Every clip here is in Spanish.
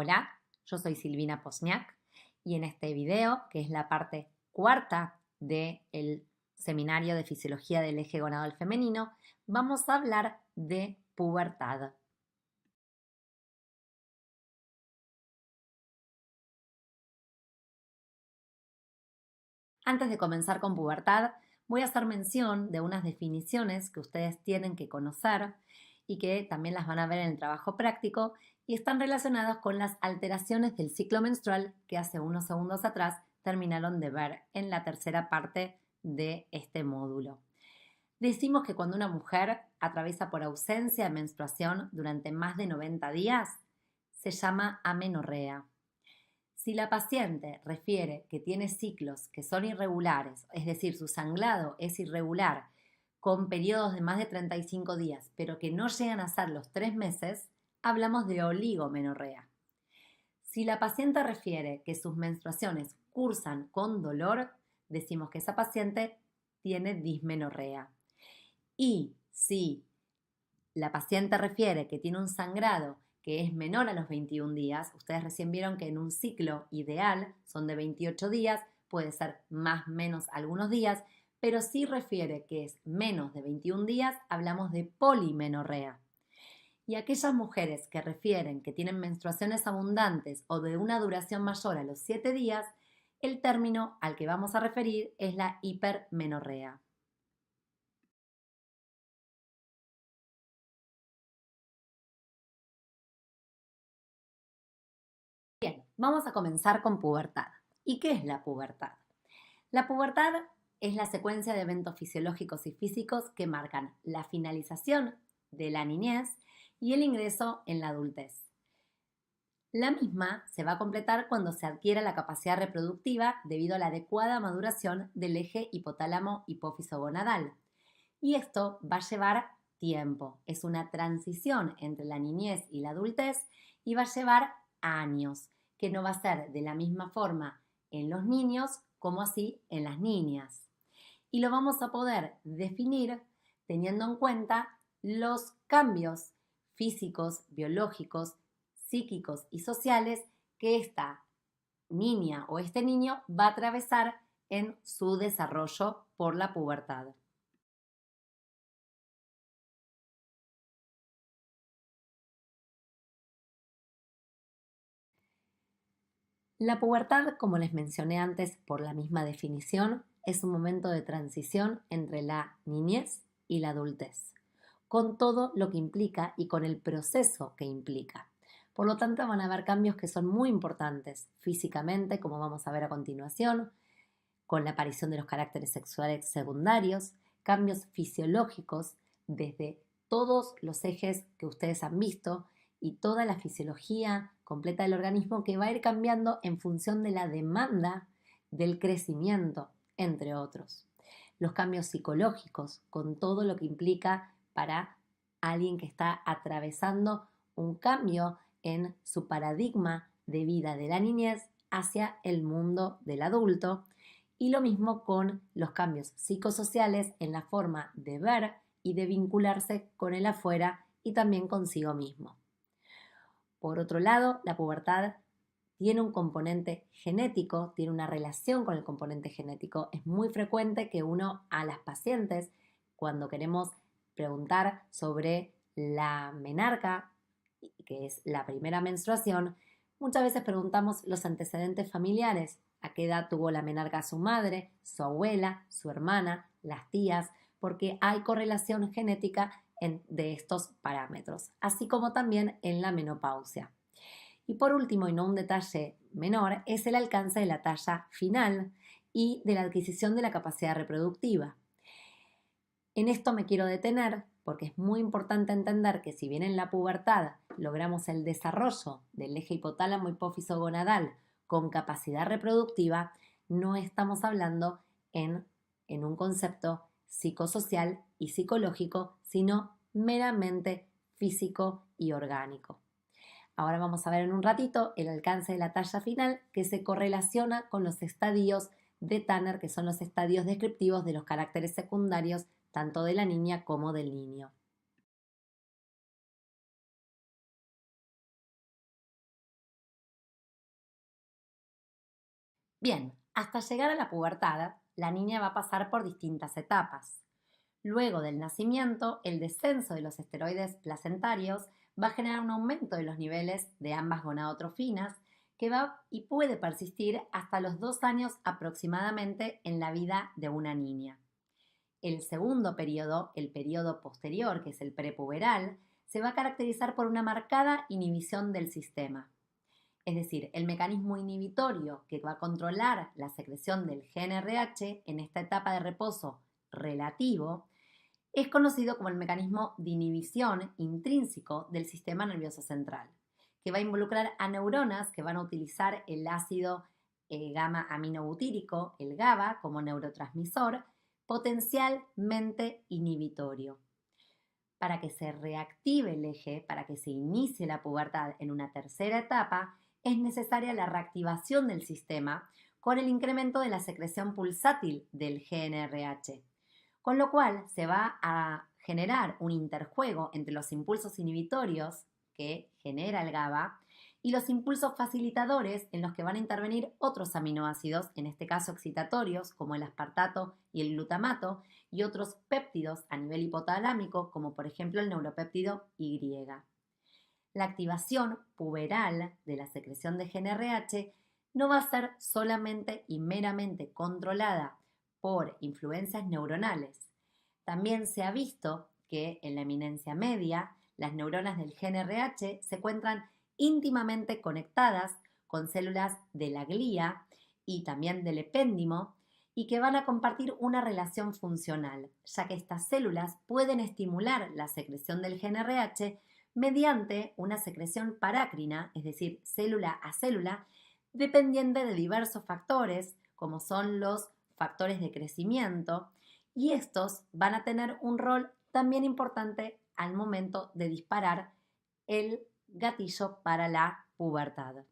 Hola, yo soy Silvina Posniak y en este video, que es la parte cuarta del seminario de Fisiología del Eje Gonadal Femenino, vamos a hablar de pubertad. Antes de comenzar con pubertad, voy a hacer mención de unas definiciones que ustedes tienen que conocer y que también las van a ver en el trabajo práctico y están relacionadas con las alteraciones del ciclo menstrual que hace unos segundos atrás terminaron de ver en la tercera parte de este módulo. Decimos que cuando una mujer atraviesa por ausencia de menstruación durante más de 90 días, se llama amenorrea. Si la paciente refiere que tiene ciclos que son irregulares, es decir, su sangrado es irregular, con periodos de más de 35 días, pero que no llegan a ser los 3 meses, hablamos de oligomenorrea. Si la paciente refiere que sus menstruaciones cursan con dolor, decimos que esa paciente tiene dismenorrea. Y si la paciente refiere que tiene un sangrado que es menor a los 21 días, ustedes recién vieron que en un ciclo ideal son de 28 días, puede ser más o menos algunos días, pero si refiere que es menos de 21 días, hablamos de polimenorrea. Y aquellas mujeres que refieren que tienen menstruaciones abundantes o de una duración mayor a los 7 días, el término al que vamos a referir es la hipermenorrea. Bien, vamos a comenzar con pubertad. ¿Y qué es la pubertad? La pubertad es la secuencia de eventos fisiológicos y físicos que marcan la finalización de la niñez y el ingreso en la adultez. La misma se va a completar cuando se adquiera la capacidad reproductiva debido a la adecuada maduración del eje hipotálamo-hipófiso-gonadal. Y esto va a llevar tiempo. Es una transición entre la niñez y la adultez y va a llevar años, que no va a ser de la misma forma en los niños como así en las niñas. Y lo vamos a poder definir teniendo en cuenta los cambios físicos, biológicos, psíquicos y sociales que esta niña o este niño va a atravesar en su desarrollo por la pubertad. La pubertad, como les mencioné antes por la misma definición, es un momento de transición entre la niñez y la adultez, con todo lo que implica y con el proceso que implica. Por lo tanto, van a haber cambios que son muy importantes físicamente, como vamos a ver a continuación, con la aparición de los caracteres sexuales secundarios, cambios fisiológicos desde todos los ejes que ustedes han visto y toda la fisiología completa del organismo que va a ir cambiando en función de la demanda del crecimiento, entre otros. Los cambios psicológicos, con todo lo que implica para alguien que está atravesando un cambio en su paradigma de vida de la niñez hacia el mundo del adulto. Y lo mismo con los cambios psicosociales en la forma de ver y de vincularse con el afuera y también consigo mismo. Por otro lado, la pubertad tiene un componente genético, tiene una relación con el componente genético. Es muy frecuente que uno a las pacientes, cuando queremos preguntar sobre la menarca, que es la primera menstruación, muchas veces preguntamos los antecedentes familiares. ¿A qué edad tuvo la menarca su madre, su abuela, su hermana, las tías? Porque hay correlación genética de estos parámetros, así como también en la menopausia. Y por último, y no un detalle menor, es el alcance de la talla final y de la adquisición de la capacidad reproductiva. En esto me quiero detener porque es muy importante entender que si bien en la pubertad logramos el desarrollo del eje hipotálamo hipófiso gonadal con capacidad reproductiva, no estamos hablando en un concepto psicosocial y psicológico, sino meramente físico y orgánico. Ahora vamos a ver en un ratito el alcance de la talla final que se correlaciona con los estadios de Tanner, que son los estadios descriptivos de los caracteres secundarios tanto de la niña como del niño. Bien, hasta llegar a la pubertad, la niña va a pasar por distintas etapas. Luego del nacimiento, el descenso de los esteroides placentarios va a generar un aumento de los niveles de ambas gonadotrofinas que va y puede persistir hasta los 2 años aproximadamente en la vida de una niña. El segundo periodo, el periodo posterior, que es el prepuberal, se va a caracterizar por una marcada inhibición del sistema. Es decir, el mecanismo inhibitorio que va a controlar la secreción del GnRH en esta etapa de reposo relativo es conocido como el mecanismo de inhibición intrínseco del sistema nervioso central, que va a involucrar a neuronas que van a utilizar el ácido gamma aminobutírico, el GABA, como neurotransmisor potencialmente inhibitorio. Para que se reactive el eje, para que se inicie la pubertad en una tercera etapa, es necesaria la reactivación del sistema con el incremento de la secreción pulsátil del GnRH, con lo cual se va a generar un interjuego entre los impulsos inhibitorios que genera el GABA y los impulsos facilitadores en los que van a intervenir otros aminoácidos, en este caso excitatorios, como el aspartato y el glutamato, y otros péptidos a nivel hipotalámico, como por ejemplo el neuropéptido Y. La activación puberal de la secreción de GnRH no va a ser solamente y meramente controlada por influencias neuronales. También se ha visto que en la eminencia media las neuronas del GnRH se encuentran íntimamente conectadas con células de la glía y también del epéndimo y que van a compartir una relación funcional, ya que estas células pueden estimular la secreción del GnRH mediante una secreción parácrina, es decir, célula a célula, dependiente de diversos factores, como son los factores de crecimiento, y estos van a tener un rol también importante al momento de disparar el gatillo para la pubertad.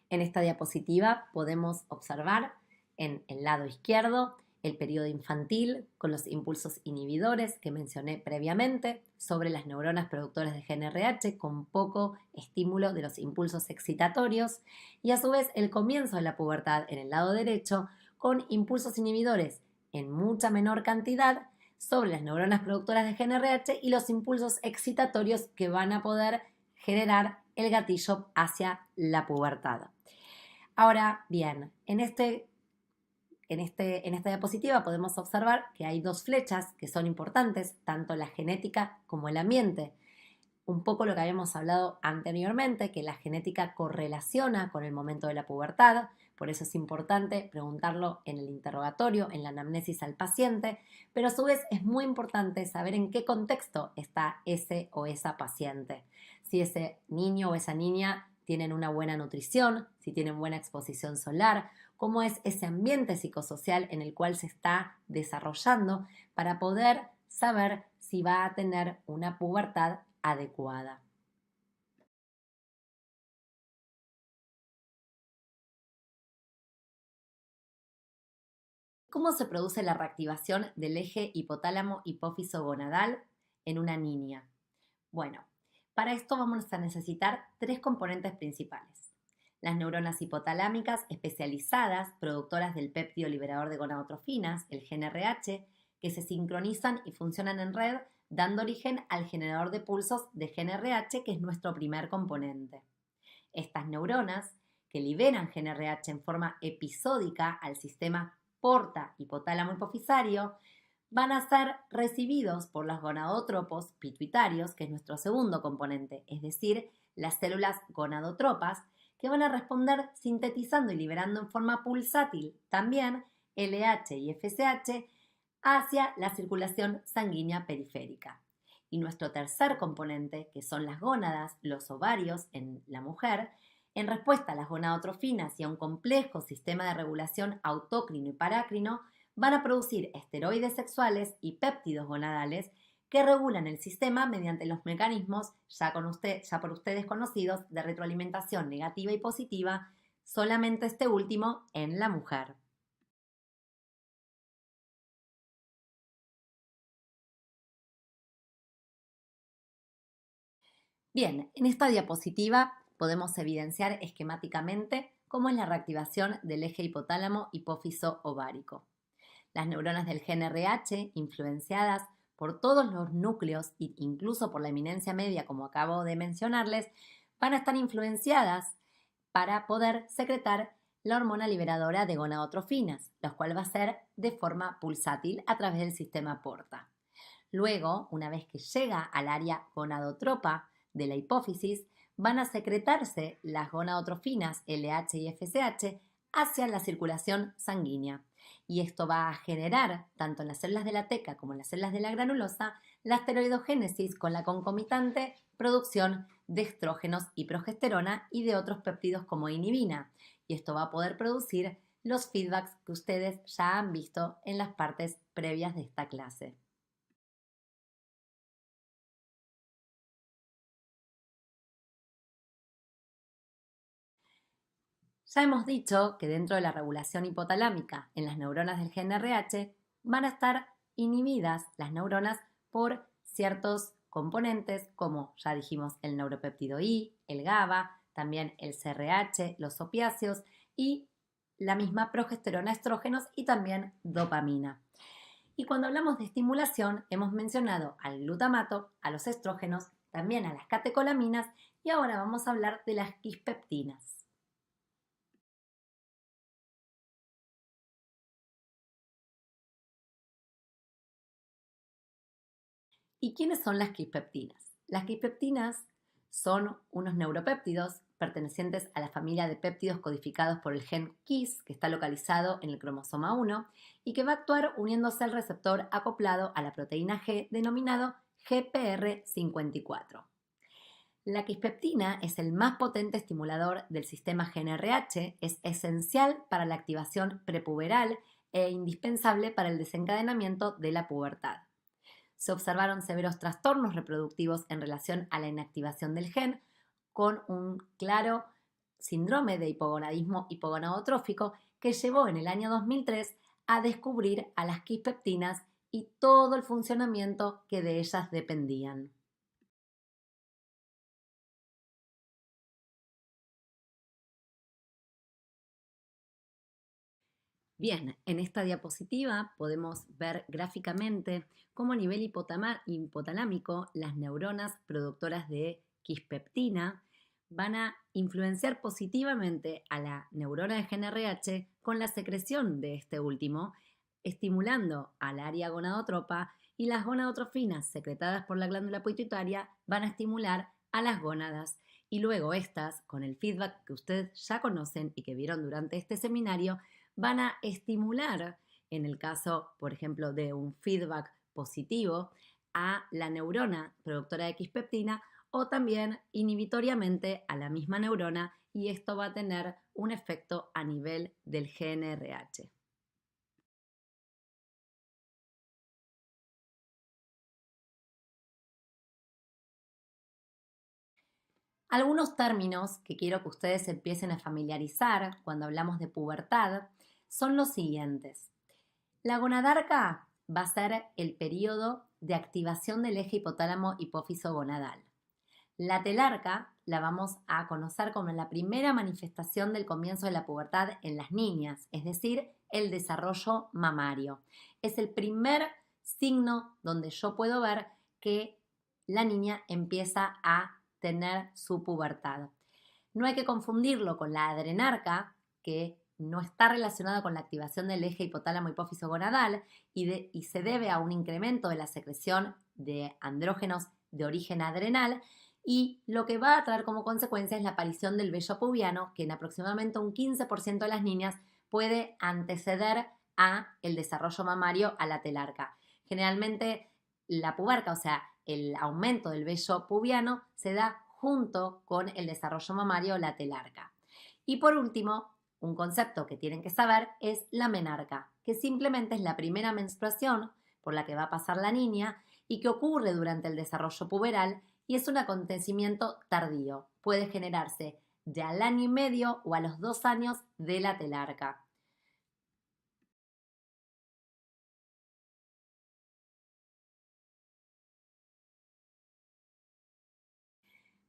En esta diapositiva podemos observar en el lado izquierdo el periodo infantil con los impulsos inhibidores que mencioné previamente sobre las neuronas productoras de GnRH con poco estímulo de los impulsos excitatorios y a su vez el comienzo de la pubertad en el lado derecho con impulsos inhibidores en mucha menor cantidad sobre las neuronas productoras de GnRH y los impulsos excitatorios que van a poder generar el gatillo hacia la pubertad. Ahora bien, en esta diapositiva podemos observar que hay dos flechas que son importantes, tanto la genética como el ambiente. Un poco lo que habíamos hablado anteriormente, que la genética correlaciona con el momento de la pubertad, por eso es importante preguntarlo en el interrogatorio, en la anamnesis al paciente, pero a su vez es muy importante saber en qué contexto está ese o esa paciente. Si ese niño o esa niña tienen una buena nutrición, si tienen buena exposición solar, cómo es ese ambiente psicosocial en el cual se está desarrollando para poder saber si va a tener una pubertad adecuada. ¿Cómo se produce la reactivación del eje hipotálamo-hipófiso-gonadal en una niña? Bueno, para esto vamos a necesitar tres componentes principales. Las neuronas hipotalámicas especializadas, productoras del péptido liberador de gonadotrofinas, el GnRH, que se sincronizan y funcionan en red, dando origen al generador de pulsos de GnRH, que es nuestro primer componente. Estas neuronas, que liberan GnRH en forma episódica al sistema porta hipotálamo hipofisario, van a ser recibidos por los gonadotropos pituitarios, que es nuestro segundo componente, es decir, las células gonadotropas, que van a responder sintetizando y liberando en forma pulsátil también LH y FSH hacia la circulación sanguínea periférica. Y nuestro tercer componente, que son las gónadas, los ovarios en la mujer, en respuesta a las gonadotrofinas y a un complejo sistema de regulación autócrino y parácrino, van a producir esteroides sexuales y péptidos gonadales que regulan el sistema mediante los mecanismos ya por ustedes conocidos de retroalimentación negativa y positiva, solamente este último en la mujer. Bien, en esta diapositiva podemos evidenciar esquemáticamente cómo es la reactivación del eje hipotálamo hipófiso ovárico. Las neuronas del gen RH, influenciadas por todos los núcleos e incluso por la eminencia media, como acabo de mencionarles, van a estar influenciadas para poder secretar la hormona liberadora de gonadotrofinas, la cual va a ser de forma pulsátil a través del sistema porta. Luego, una vez que llega al área gonadotropa de la hipófisis, van a secretarse las gonadotrofinas LH y FSH hacia la circulación sanguínea. Y esto va a generar, tanto en las células de la teca como en las células de la granulosa, la esteroidogénesis con la concomitante producción de estrógenos y progesterona y de otros péptidos como inhibina. Y esto va a poder producir los feedbacks que ustedes ya han visto en las partes previas de esta clase. Ya hemos dicho que dentro de la regulación hipotalámica en las neuronas del gen RH van a estar inhibidas las neuronas por ciertos componentes como ya dijimos el neuropéptido I, el GABA, también el CRH, los opiáceos y la misma progesterona, estrógenos y también dopamina. Y cuando hablamos de estimulación hemos mencionado al glutamato, a los estrógenos, también a las catecolaminas y ahora vamos a hablar de las quispeptinas. ¿Y quiénes son las quispeptinas? Las quispeptinas son unos neuropéptidos pertenecientes a la familia de péptidos codificados por el gen KIS, que está localizado en el cromosoma 1, y que va a actuar uniéndose al receptor acoplado a la proteína G denominado GPR54. La quispeptina es el más potente estimulador del sistema GnRH, es esencial para la activación prepuberal e indispensable para el desencadenamiento de la pubertad. Se observaron severos trastornos reproductivos en relación a la inactivación del gen, con un claro síndrome de hipogonadismo hipogonadotrófico que llevó en el año 2003 a descubrir a las quispeptinas y todo el funcionamiento que de ellas dependían. Bien, en esta diapositiva podemos ver gráficamente cómo a nivel hipotalámico las neuronas productoras de quispeptina van a influenciar positivamente a la neurona de GnRH con la secreción de este último, estimulando al área gonadotropa y las gonadotrofinas secretadas por la glándula pituitaria van a estimular a las gónadas y luego estas, con el feedback que ustedes ya conocen y que vieron durante este seminario, van a estimular, en el caso, por ejemplo, de un feedback positivo, a la neurona productora de quispeptina o también inhibitoriamente a la misma neurona y esto va a tener un efecto a nivel del GnRH. Algunos términos que quiero que ustedes empiecen a familiarizar cuando hablamos de pubertad son los siguientes. La gonadarca va a ser el periodo de activación del eje hipotálamo hipófiso gonadal. La telarca la vamos a conocer como la primera manifestación del comienzo de la pubertad en las niñas, es decir, el desarrollo mamario. Es el primer signo donde yo puedo ver que la niña empieza a tener su pubertad. No hay que confundirlo con la adrenarca, que no está relacionada con la activación del eje hipotálamo hipófiso gonadal y se debe a un incremento de la secreción de andrógenos de origen adrenal y lo que va a traer como consecuencia es la aparición del vello pubiano, que en aproximadamente un 15% de las niñas puede anteceder a el desarrollo mamario a la telarca. Generalmente la puberca, o sea, el aumento del vello pubiano se da junto con el desarrollo mamario la telarca. Y por último, un concepto que tienen que saber es la menarca, que simplemente es la primera menstruación por la que va a pasar la niña y que ocurre durante el desarrollo puberal y es un acontecimiento tardío. Puede generarse de al año y medio o a los 2 años de la telarca.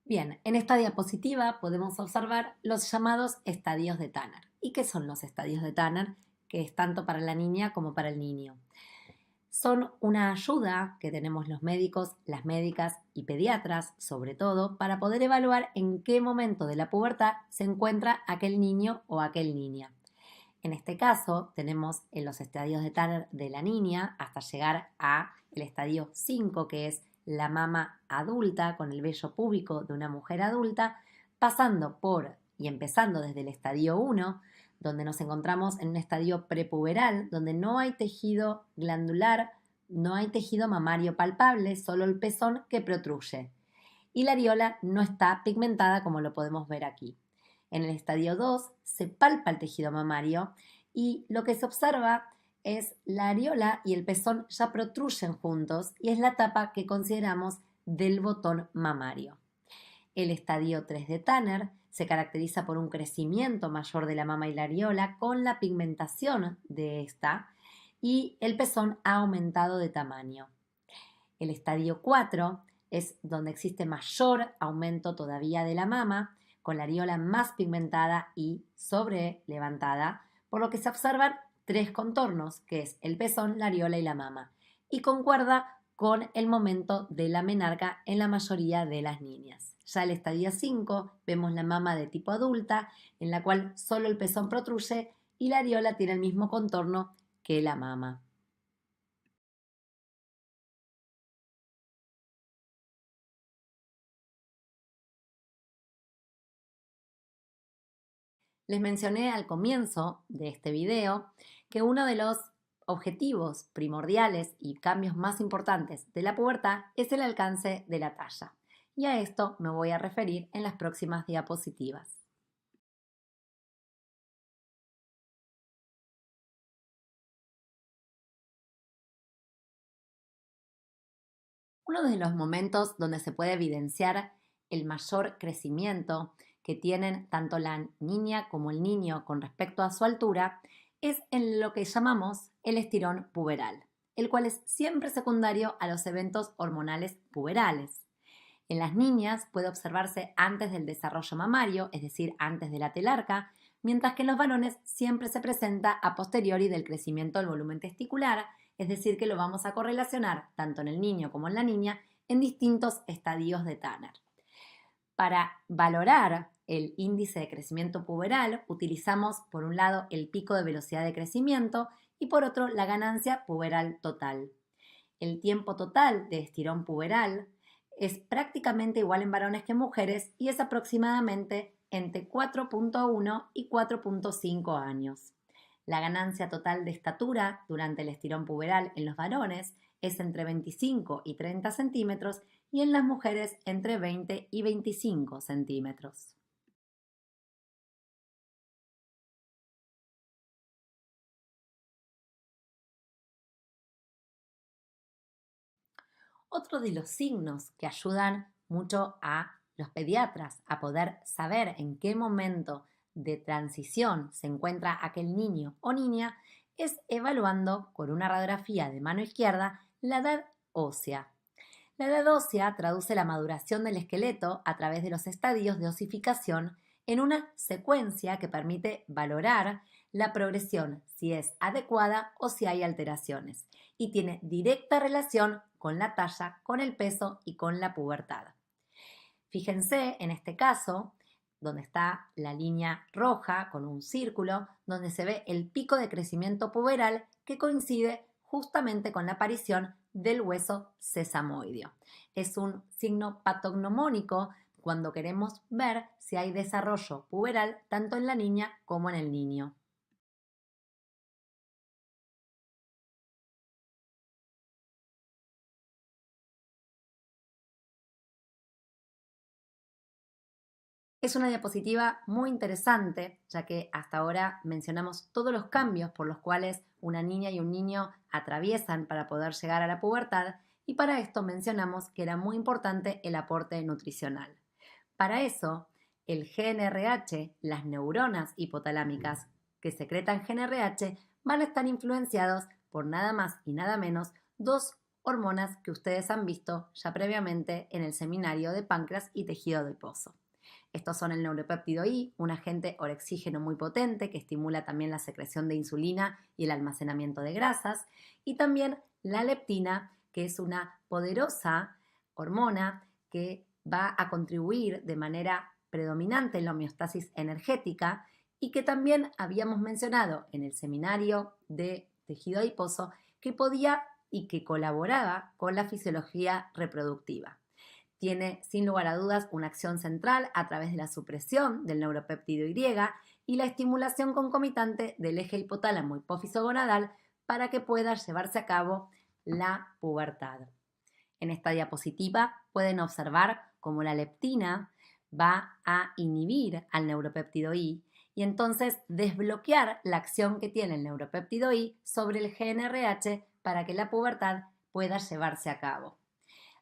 Bien, en esta diapositiva podemos observar los llamados estadios de Tanner. ¿Y qué son los estadios de Tanner? Que es tanto para la niña como para el niño. Son una ayuda que tenemos los médicos, las médicas y pediatras, sobre todo, para poder evaluar en qué momento de la pubertad se encuentra aquel niño o aquel niña. En este caso, tenemos en los estadios de Tanner de la niña hasta llegar al estadio 5, que es la mama adulta con el vello púbico de una mujer adulta, pasando por y empezando desde el estadio 1, donde nos encontramos en un estadio prepuberal, donde no hay tejido glandular, no hay tejido mamario palpable, solo el pezón que protruye. Y la areola no está pigmentada como lo podemos ver aquí. En el estadio 2 se palpa el tejido mamario y lo que se observa es la areola y el pezón ya protruyen juntos y es la etapa que consideramos del botón mamario. El estadio 3 de Tanner se caracteriza por un crecimiento mayor de la mama y la areola con la pigmentación de esta y el pezón ha aumentado de tamaño. El estadio 4 es donde existe mayor aumento todavía de la mama, con la areola más pigmentada y sobrelevantada, por lo que se observan tres contornos, que es el pezón, la areola y la mama, y concuerda con el momento de la menarca en la mayoría de las niñas. Ya el estadio 5 vemos la mama de tipo adulta, en la cual solo el pezón protruye y la areola tiene el mismo contorno que la mama. Les mencioné al comienzo de este video que uno de los objetivos primordiales y cambios más importantes de la pubertad es el alcance de la talla. Y a esto me voy a referir en las próximas diapositivas. Uno de los momentos donde se puede evidenciar el mayor crecimiento que tienen tanto la niña como el niño con respecto a su altura es en lo que llamamos el estirón puberal, el cual es siempre secundario a los eventos hormonales puberales. En las niñas puede observarse antes del desarrollo mamario, es decir, antes de la telarca, mientras que en los varones siempre se presenta a posteriori del crecimiento del volumen testicular, es decir, que lo vamos a correlacionar tanto en el niño como en la niña en distintos estadios de Tanner. Para valorar el índice de crecimiento puberal utilizamos por un lado el pico de velocidad de crecimiento y por otro la ganancia puberal total. El tiempo total de estirón puberal es prácticamente igual en varones que en mujeres y es aproximadamente entre 4.1 y 4.5 años. La ganancia total de estatura durante el estirón puberal en los varones es entre 25 y 30 centímetros y en las mujeres entre 20 y 25 centímetros. Otro de los signos que ayudan mucho a los pediatras a poder saber en qué momento de transición se encuentra aquel niño o niña es evaluando con una radiografía de mano izquierda la edad ósea. La edad ósea traduce la maduración del esqueleto a través de los estadios de osificación en una secuencia que permite valorar la progresión, si es adecuada o si hay alteraciones, y tiene directa relación con la talla, con el peso y con la pubertad. Fíjense en este caso, donde está la línea roja con un círculo, donde se ve el pico de crecimiento puberal que coincide justamente con la aparición del hueso sesamoideo. Es un signo patognomónico cuando queremos ver si hay desarrollo puberal tanto en la niña como en el niño. Es una diapositiva muy interesante, ya que hasta ahora mencionamos todos los cambios por los cuales una niña y un niño atraviesan para poder llegar a la pubertad, y para esto mencionamos que era muy importante el aporte nutricional. Para eso, el GNRH, las neuronas hipotalámicas que secretan GNRH, van a estar influenciados por nada más y nada menos dos hormonas que ustedes han visto ya previamente en el seminario de páncreas y tejido adiposo. Estos son el neuropéptido I, un agente orexígeno muy potente que estimula también la secreción de insulina y el almacenamiento de grasas, y también la leptina, que es una poderosa hormona que va a contribuir de manera predominante en la homeostasis energética y que también habíamos mencionado en el seminario de tejido adiposo que podía y que colaboraba con la fisiología reproductiva. Tiene sin lugar a dudas una acción central a través de la supresión del neuropéptido Y y la estimulación concomitante del eje hipotálamo hipófiso gonadal para que pueda llevarse a cabo la pubertad. En esta diapositiva pueden observar cómo la leptina va a inhibir al neuropéptido I y entonces desbloquear la acción que tiene el neuropéptido I sobre el GnRH para que la pubertad pueda llevarse a cabo.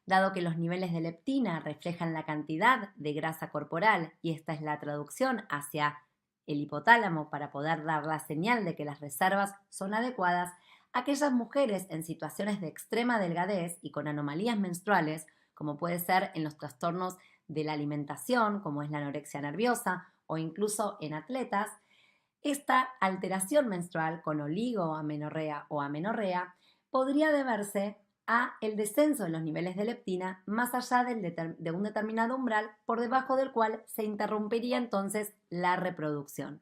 Dado que los niveles de leptina reflejan la cantidad de grasa corporal y esta es la traducción hacia el hipotálamo para poder dar la señal de que las reservas son adecuadas, aquellas mujeres en situaciones de extrema delgadez y con anomalías menstruales, como puede ser en los trastornos de la alimentación, como es la anorexia nerviosa, o incluso en atletas, esta alteración menstrual con oligoamenorrea o amenorrea podría deberse a el descenso de los niveles de leptina más allá de un determinado umbral por debajo del cual se interrumpiría entonces la reproducción.